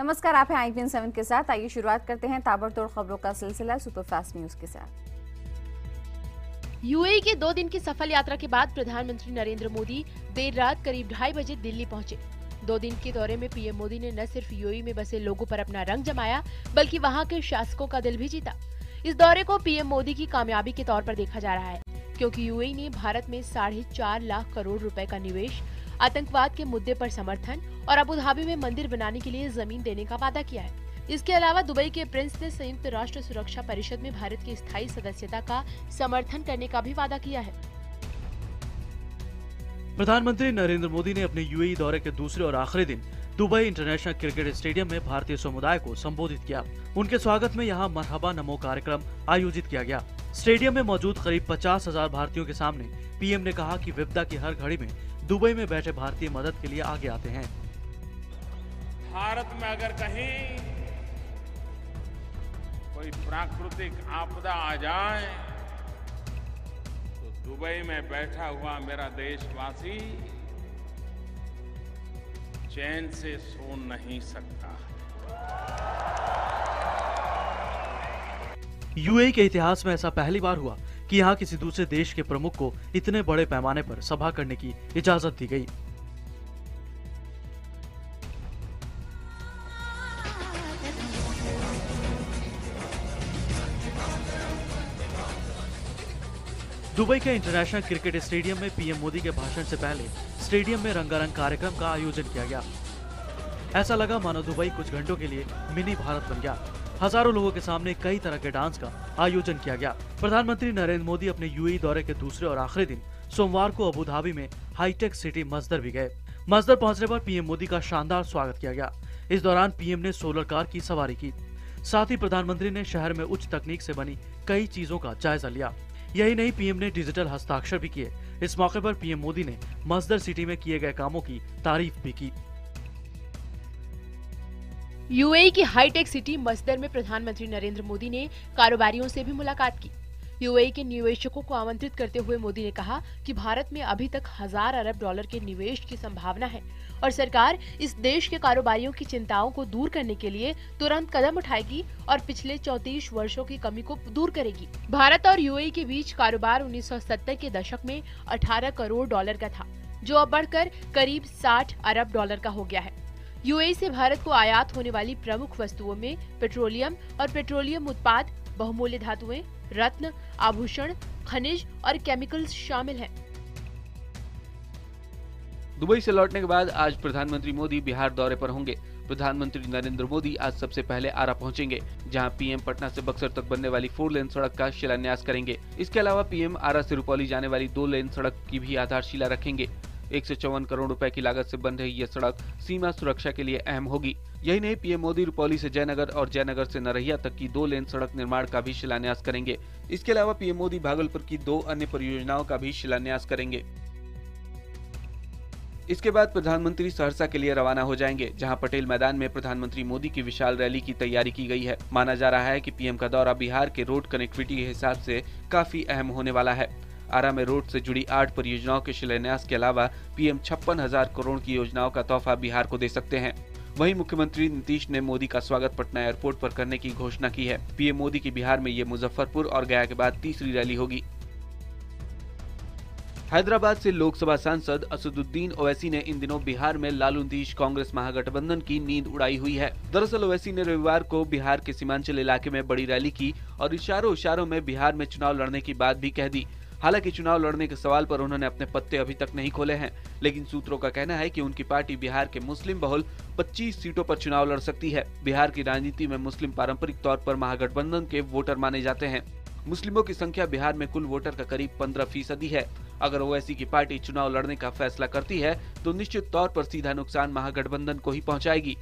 नमस्कार, आप हैं IPN 7 के साथ। आइए शुरुआत करते हैं ताबड़तोड़ खबरों का सिलसिला सुपरफास्ट न्यूज के साथ। यूएई के 2 दिन की सफल यात्रा के बाद प्रधानमंत्री नरेंद्र मोदी देर रात करीब 2:30 बजे दिल्ली पहुंचे। 2 दिन के दौरे में पीएम मोदी ने न सिर्फ यूएई में बसे लोगों पर अपना रंग जमाया, बल्कि वहां के शासकों का दिल भी जीता। इस दौरे को पीएम मोदी की कामयाबी के तौर पर देखा जा रहा है, क्योंकि यूएई ने भारत में 4.5 लाख करोड़ रुपए का निवेश, आतंकवाद के मुद्दे पर समर्थन और अबू धाबी में मंदिर बनाने के लिए जमीन देने का वादा किया है। इसके अलावा दुबई के प्रिंस ने संयुक्त राष्ट्र सुरक्षा परिषद में भारत की स्थायी सदस्यता का समर्थन करने का भी वादा किया है। प्रधानमंत्री नरेंद्र मोदी ने अपने यूएई दौरे के दूसरे और आखिरी दिन दुबई इंटरनेशनल क्रिकेट स्टेडियम में भारतीय समुदाय को संबोधित किया। उनके स्वागत में यहां मरहबा नमो कार्यक्रम आयोजित किया गया। स्टेडियम में मौजूद करीब 50,000 भारतीयों के सामने पीएम ने कहा कि विपदा की हर घड़ी में दुबई में बैठे भारतीय मदद के लिए आगे आते हैं। भारत में अगर कहीं कोई प्राकृतिक आपदा आ जाए तो दुबई में बैठा हुआ मेरा देशवासी चैन से सो नहीं सकता। यूएई के इतिहास में ऐसा पहली बार हुआ कि यहाँ किसी दूसरे देश के प्रमुख को इतने बड़े पैमाने पर सभा करने की इजाजत दी गई। दुबई के इंटरनेशनल क्रिकेट स्टेडियम में पीएम मोदी के भाषण से पहले स्टेडियम में रंगारंग कार्यक्रम का आयोजन किया गया। ऐसा लगा मानो दुबई कुछ घंटों के लिए मिनी भारत बन गया। हजारों लोगों के सामने कई तरह के डांस का आयोजन किया गया। प्रधानमंत्री नरेंद्र मोदी अपने यूएई दौरे के दूसरे और आखिरी दिन सोमवार को अबू धाबी में हाईटेक सिटी मस्दर भी गए। मस्दर पहुंचने पर पीएम मोदी का शानदार स्वागत किया गया। इस दौरान पीएम ने सोलर कार की सवारी की। साथ ही प्रधानमंत्री ने शहर में उच्च तकनीक से बनी कई चीजों का जायजा लिया। यही नहीं, पीएम ने डिजिटल हस्ताक्षर भी किए। इस मौके पर पीएम मोदी ने मस्दर सिटी में किए गए कामों की तारीफ भी की। यूएई की हाईटेक सिटी मस्दर में प्रधानमंत्री नरेंद्र मोदी ने कारोबारियों से भी मुलाकात की। यूएई के निवेशकों को आमंत्रित करते हुए मोदी ने कहा कि भारत में अभी तक 1000 अरब डॉलर के निवेश की संभावना है और सरकार इस देश के कारोबारियों की चिंताओं को दूर करने के लिए तुरंत कदम उठाएगी और पिछले 34 वर्षों की कमी को दूर करेगी। भारत और यूएई के बीच कारोबार 1970 के दशक में 18 करोड़ डॉलर का था, जो अब बढ़कर करीब 60 अरब डॉलर का हो गया है। यूएई से भारत को आयात होने वाली प्रमुख वस्तुओं में पेट्रोलियम और पेट्रोलियम उत्पाद, बहुमूल्य धातुएं, रत्न, आभूषण, खनिज और केमिकल्स शामिल हैं। दुबई से लौटने के बाद आज प्रधानमंत्री मोदी बिहार दौरे पर होंगे। प्रधानमंत्री नरेंद्र मोदी आज सबसे पहले आरा पहुंचेंगे, जहां पीएम पटना से बक्सर तक बनने वाली 4 लेन सड़क का शिलान्यास करेंगे। इसके अलावा पीएम आरा से रुपौली जाने वाली 2 लेन सड़क की भी आधारशिला रखेंगे। 154 करोड़ रुपए की लागत से बन रही यह सड़क सीमा सुरक्षा के लिए अहम होगी। यही नहीं, पीएम मोदी रुपौली से जयनगर और जयनगर से नरहिया तक की 2 लेन सड़क निर्माण का भी शिलान्यास करेंगे। इसके अलावा पीएम मोदी भागलपुर की 2 अन्य परियोजनाओं का भी शिलान्यास करेंगे। इसके बाद प्रधानमंत्री सहरसा के लिए रवाना हो जाएंगे, जहां पटेल मैदान में प्रधानमंत्री मोदी की विशाल रैली की तैयारी की गई है। माना जा रहा है कि पीएम का दौरा बिहार के रोड कनेक्टिविटी के हिसाब से काफी अहम होने वाला है। आरा में रोड से जुड़ी 8 परियोजनाओं के शिलान्यास के अलावा पीएम 56,000 करोड़ की योजनाओं का तोहफा बिहार को दे सकते हैं। वहीं मुख्यमंत्री नीतीश ने मोदी का स्वागत पटना एयरपोर्ट पर करने की घोषणा की है। पीएम मोदी की बिहार में ये मुजफ्फरपुर और गया के बाद तीसरी रैली होगी। हैदराबाद से लोकसभा सांसद असदुद्दीन ओवैसी ने इन दिनों बिहार में लालू नीतीश कांग्रेस महागठबंधन की नींद उड़ाई हुई है। दरअसल ओवैसी ने रविवार को बिहार के सीमांचल इलाके में बड़ी रैली की और इशारों में बिहार में चुनाव लड़ने की बात भी कह दी। हालांकि चुनाव लड़ने के सवाल पर उन्होंने अपने पत्ते अभी तक नहीं खोले हैं, लेकिन सूत्रों का कहना है कि उनकी पार्टी बिहार के मुस्लिम बहुल 25 सीटों पर चुनाव लड़ सकती है। बिहार की राजनीति में मुस्लिम पारंपरिक तौर पर महागठबंधन के वोटर माने जाते हैं। मुस्लिमों की संख्या बिहार में कुल वोटर का करीब 15% है। अगर ओवैसी की पार्टी चुनाव लड़ने का फैसला करती है तो निश्चित तौर पर सीधा नुकसान महागठबंधन को ही पहुंचाएगी।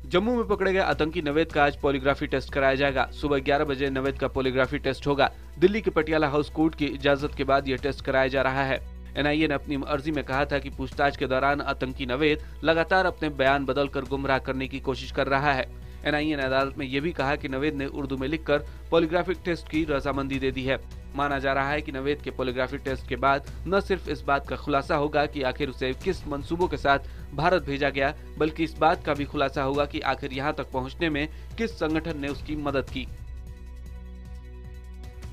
जम्मू में पकड़े गए आतंकी नवेद का आज पॉलीग्राफी टेस्ट कराया जाएगा। सुबह 11 बजे नवेद का पॉलीग्राफी टेस्ट होगा। दिल्ली के पटियाला हाउस कोर्ट की इजाजत के बाद यह टेस्ट कराया जा रहा है। एनआईए ने अपनी अर्जी में कहा था कि पूछताछ के दौरान आतंकी नवेद लगातार अपने बयान बदलकर गुमराह करने की कोशिश कर रहा है। एनआईए ने अदालत में यह भी कहा कि नवेद ने उर्दू में लिखकर पॉलीग्राफिक टेस्ट की रजामंदी दे दी है। माना जा रहा है कि नवेद के पॉलीग्राफी टेस्ट के बाद न सिर्फ इस बात का खुलासा होगा कि आखिर उसे किस मंसूबों के साथ भारत भेजा गया, बल्कि इस बात का भी खुलासा होगा कि आखिर यहाँ तक पहुँचने में किस संगठन ने उसकी मदद की।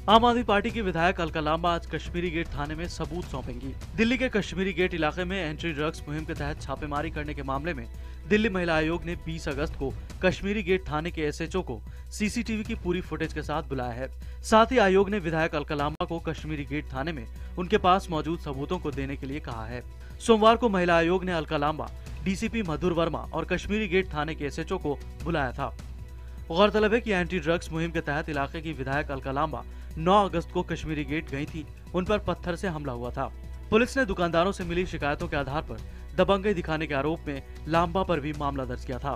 आम आदमी पार्टी की विधायक अलका लांबा आज कश्मीरी गेट थाने में सबूत सौंपेंगी। दिल्ली के कश्मीरी गेट इलाके में एंटी ड्रग्स मुहिम के तहत छापेमारी करने के मामले में दिल्ली महिला आयोग ने 20 अगस्त को कश्मीरी गेट थाने के एसएचओ को सीसीटीवी की पूरी फुटेज के साथ बुलाया है। साथ ही आयोग ने विधायक अलका लांबा को कश्मीरी गेट थाने में उनके पास मौजूद सबूतों को देने के लिए कहा है। सोमवार को महिला आयोग ने अलका लांबा, डीसीपी मधुर वर्मा और कश्मीरी गेट थाने के एसएचओ को बुलाया था। गौरतलब है कि एंटी ड्रग्स मुहिम के तहत इलाके की विधायक अलका लांबा 9 अगस्त को कश्मीरी गेट गई थी। उन पर पत्थर से हमला हुआ था। पुलिस ने दुकानदारों से मिली शिकायतों के आधार पर दबंगई दिखाने के आरोप में लांबा पर भी मामला दर्ज किया था।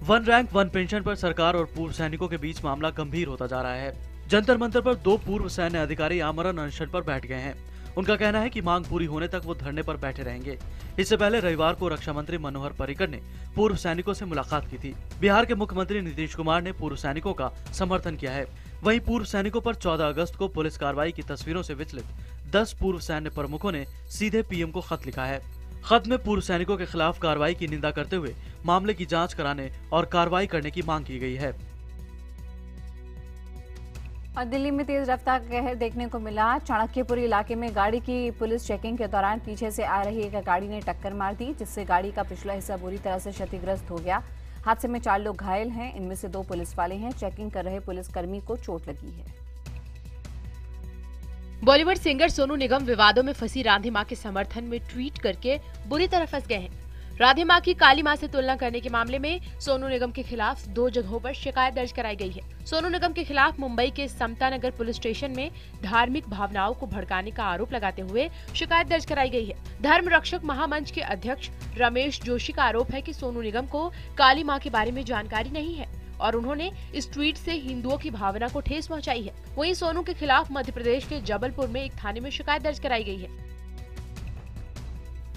वन रैंक वन पेंशन पर सरकार और पूर्व सैनिकों के बीच मामला गंभीर होता जा रहा है। जंतर मंतर पर 2 पूर्व सैन्य अधिकारी आमरण अनशन पर बैठ गए हैं। उनका कहना है कि मांग पूरी होने तक वो धरने पर बैठे रहेंगे। इससे पहले रविवार को रक्षा मंत्री मनोहर पर्रिकर ने पूर्व सैनिकों से मुलाकात की थी। बिहार के मुख्यमंत्री नीतीश कुमार ने पूर्व सैनिकों का समर्थन किया है। वहीं पूर्व सैनिकों पर 14 अगस्त को पुलिस कार्रवाई की तस्वीरों से विचलित 10 पूर्व सैन्य प्रमुखों ने सीधे पीएम को खत लिखा है। खत में पूर्व सैनिकों के खिलाफ कार्रवाई की निंदा करते हुए मामले की जांच कराने और कार्रवाई करने की मांग की गई है। और दिल्ली में तेज रफ्तार का कहर देखने को मिला। चाणक्यपुरी इलाके में गाड़ी की पुलिस चेकिंग के दौरान पीछे से आ रही एक गाड़ी ने टक्कर मार दी, जिससे गाड़ी का पिछला हिस्सा बुरी तरह से क्षतिग्रस्त हो गया। हादसे में 4 लोग घायल हैं, इनमें से 2 पुलिस वाले हैं। चेकिंग कर रहे पुलिसकर्मी को चोट लगी है। बॉलीवुड सिंगर सोनू निगम विवादों में फंसी राधे मां के समर्थन में ट्वीट करके बुरी तरह फंस गए हैं। राधे मां की काली मां से तुलना करने के मामले में सोनू निगम के खिलाफ 2 जगहों पर शिकायत दर्ज कराई गई है। सोनू निगम के खिलाफ मुंबई के समता नगर पुलिस स्टेशन में धार्मिक भावनाओं को भड़काने का आरोप लगाते हुए शिकायत दर्ज कराई गई है। धर्म रक्षक महामंच के अध्यक्ष रमेश जोशी का आरोप है कि सोनू निगम को काली मां के बारे में जानकारी नहीं है और उन्होंने इस ट्वीट से हिंदुओं की भावना को ठेस पहुंचाई है। वहीं सोनू के खिलाफ मध्य प्रदेश के जबलपुर में एक थाने में शिकायत दर्ज कराई गई है।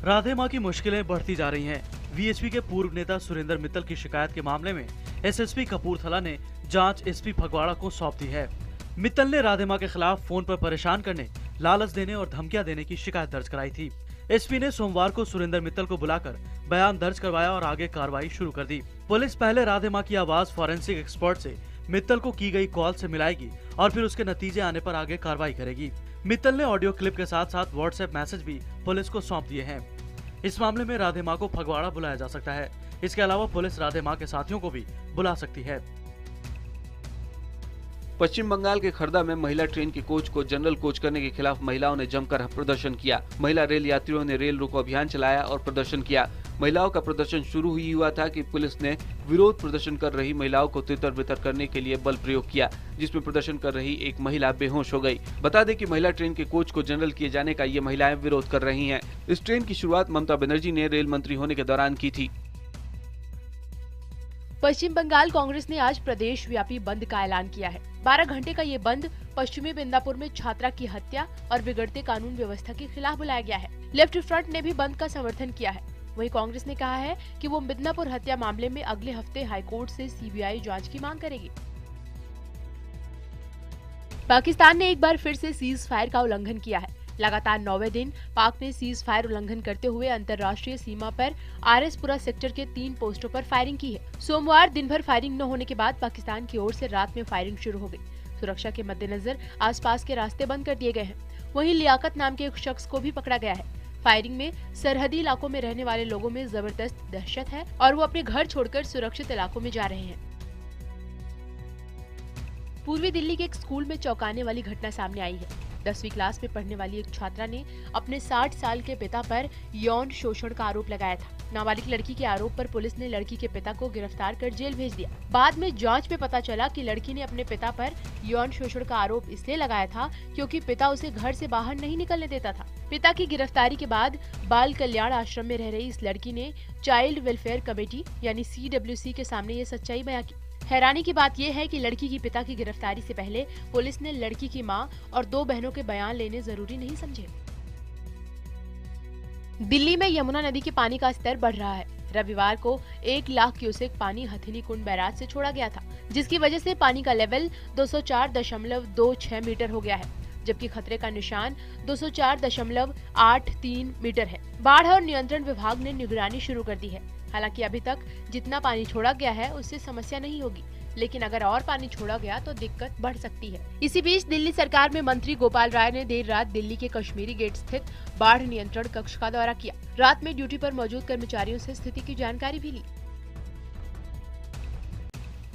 राधे मां की मुश्किलें बढ़ती जा रही हैं। वीएचपी के पूर्व नेता सुरेंद्र मित्तल की शिकायत के मामले में एसएसपी कपूरथला ने जांच एसपी फगवाड़ा को सौंप दी है। मित्तल ने राधे मां के खिलाफ फोन पर परेशान करने, लालच देने और धमकियां देने की शिकायत दर्ज कराई थी। एसपी ने सोमवार को सुरेंद्र मित्तल को बुलाकर बयान दर्ज करवाया और आगे कार्रवाई शुरू कर दी। पुलिस पहले राधे मां की आवाज फॉरेंसिक एक्सपर्ट से मित्तल को की गई कॉल से मिलाएगी और फिर उसके नतीजे आने पर आगे कार्रवाई करेगी। मित्तल ने ऑडियो क्लिप के साथ साथ व्हाट्सएप मैसेज भी पुलिस को सौंप दिए हैं। इस मामले में राधे मां को फगवाड़ा बुलाया जा सकता है। इसके अलावा पुलिस राधे मां के साथियों को भी बुला सकती है। पश्चिम बंगाल के खर्दा में महिला ट्रेन के कोच को जनरल कोच करने के खिलाफ महिलाओं ने जमकर प्रदर्शन किया। महिला रेल यात्रियों ने रेल रोको अभियान चलाया और प्रदर्शन किया। महिलाओं का प्रदर्शन शुरू ही हुआ था कि पुलिस ने विरोध प्रदर्शन कर रही महिलाओं को तितर-बितर करने के लिए बल प्रयोग किया, जिसमें प्रदर्शन कर रही एक महिला बेहोश हो गई। बता दें कि महिला ट्रेन के कोच को जनरल किए जाने का ये महिलाएं विरोध कर रही हैं। इस ट्रेन की शुरुआत ममता बनर्जी ने रेल मंत्री होने के दौरान की थी। पश्चिम बंगाल कांग्रेस ने आज प्रदेश व्यापी बंद का ऐलान किया है। 12 घंटे का ये बंद पश्चिमी मिदनापुर में छात्रा की हत्या और बिगड़ते कानून व्यवस्था के खिलाफ बुलाया गया है। लेफ्ट फ्रंट ने भी बंद का समर्थन किया है। वहीं कांग्रेस ने कहा है कि वो मिदनापुर हत्या मामले में अगले हफ्ते हाईकोर्ट से सीबीआई जांच की मांग करेगी। पाकिस्तान ने एक बार फिर से सीज फायर का उल्लंघन किया है। लगातार 9वें दिन पाक ने सीज फायर उल्लंघन करते हुए अंतर्राष्ट्रीय सीमा पर आरएसपुरा सेक्टर के 3 पोस्टों पर फायरिंग की है। सोमवार दिन भर फायरिंग न होने के बाद पाकिस्तान की ओर से रात में फायरिंग शुरू हो गई। सुरक्षा के मद्देनजर आसपास के रास्ते बंद कर दिए गए हैं। वहीं लियाकत नाम के एक शख्स को भी पकड़ा गया है। फायरिंग में सरहदी इलाकों में रहने वाले लोगों में जबरदस्त दहशत है और वो अपने घर छोड़कर सुरक्षित इलाकों में जा रहे हैं। पूर्वी दिल्ली के एक स्कूल में चौंकाने वाली घटना सामने आई है। 10वीं क्लास में पढ़ने वाली एक छात्रा ने अपने 60 साल के पिता पर यौन शोषण का आरोप लगाया था। नाबालिग लड़की के आरोप पर पुलिस ने लड़की के पिता को गिरफ्तार कर जेल भेज दिया। बाद में जांच में पता चला कि लड़की ने अपने पिता पर यौन शोषण का आरोप इसलिए लगाया था क्योंकि पिता उसे घर से बाहर नहीं निकलने देता था। पिता की गिरफ्तारी के बाद बाल कल्याण आश्रम में रह रही इस लड़की ने चाइल्ड वेलफेयर कमेटी यानी CWC के सामने ये सच्चाई बयां की। हैरानी की बात यह है कि लड़की की पिता की गिरफ्तारी से पहले पुलिस ने लड़की की मां और 2 बहनों के बयान लेने जरूरी नहीं समझे। दिल्ली में यमुना नदी के पानी का स्तर बढ़ रहा है। रविवार को 1 लाख क्यूसेक पानी हथिनी कुंड बैराज से छोड़ा गया था, जिसकी वजह से पानी का लेवल 204.26 मीटर हो गया है, जबकि खतरे का निशान 204.83 मीटर है। बाढ़ और नियंत्रण विभाग ने निगरानी शुरू कर दी है। हालांकि अभी तक जितना पानी छोड़ा गया है उससे समस्या नहीं होगी, लेकिन अगर और पानी छोड़ा गया तो दिक्कत बढ़ सकती है। इसी बीच दिल्ली सरकार में मंत्री गोपाल राय ने देर रात दिल्ली के कश्मीरी गेट स्थित बाढ़ नियंत्रण कक्ष का दौरा किया। रात में ड्यूटी पर मौजूद कर्मचारियों से स्थिति की जानकारी भी ली।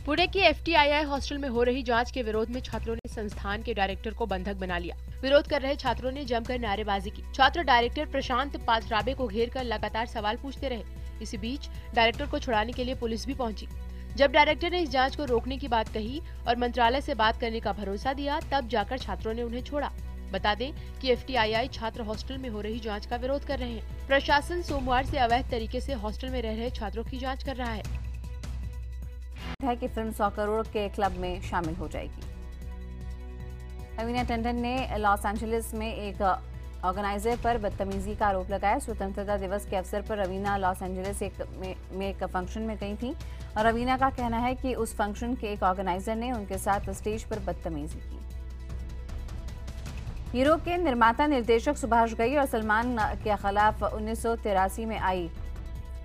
पुणे के FTII हॉस्टल में हो रही जांच के विरोध में छात्रों ने संस्थान के डायरेक्टर को बंधक बना लिया। विरोध कर रहे छात्रों ने जमकर नारेबाजी की। छात्र डायरेक्टर प्रशांत पाथराबे को घेरकर लगातार सवाल पूछते रहे। इसी बीच डायरेक्टर को छुड़ाने के लिए पुलिस भी पहुंची। जब डायरेक्टर ने इस जांच को रोकने की बात कही और मंत्रालय से बात करने का भरोसा दिया, तब जाकर छात्रों ने उन्हें छोड़ा। बता दें कि FTII छात्र हॉस्टल में हो रही जांच का विरोध कर रहे हैं। प्रशासन सोमवार से अवैध तरीके से हॉस्टल में रह रहे छात्रों की जांच कर रहा है कि फिल्म 100 करोड़ के क्लब में शामिल हो जाएगी। रवीना टंडन ने लॉस एंजलिस में एक ऑर्गेनाइजर पर बदतमीजी का आरोप लगाया। स्वतंत्रता दिवस के अवसर पर रवीना लॉस एंजलिस में एक फंक्शन में गई थी और रवीना का कहना है कि उस फंक्शन के एक ऑर्गेनाइजर ने उनके साथ स्टेज पर बदतमीजी की। हीरो के निर्माता निर्देशक सुभाष घई और सलमान के खिलाफ 1983 में आई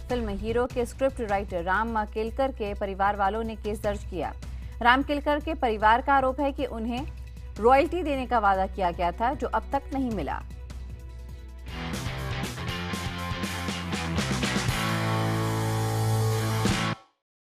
फिल्म हीरो के स्क्रिप्ट राइटर राम केलकर के परिवार वालों ने केस दर्ज किया। राम केलकर के परिवार का आरोप है कि उन्हें रॉयल्टी देने का वादा किया गया था, जो अब तक नहीं मिला।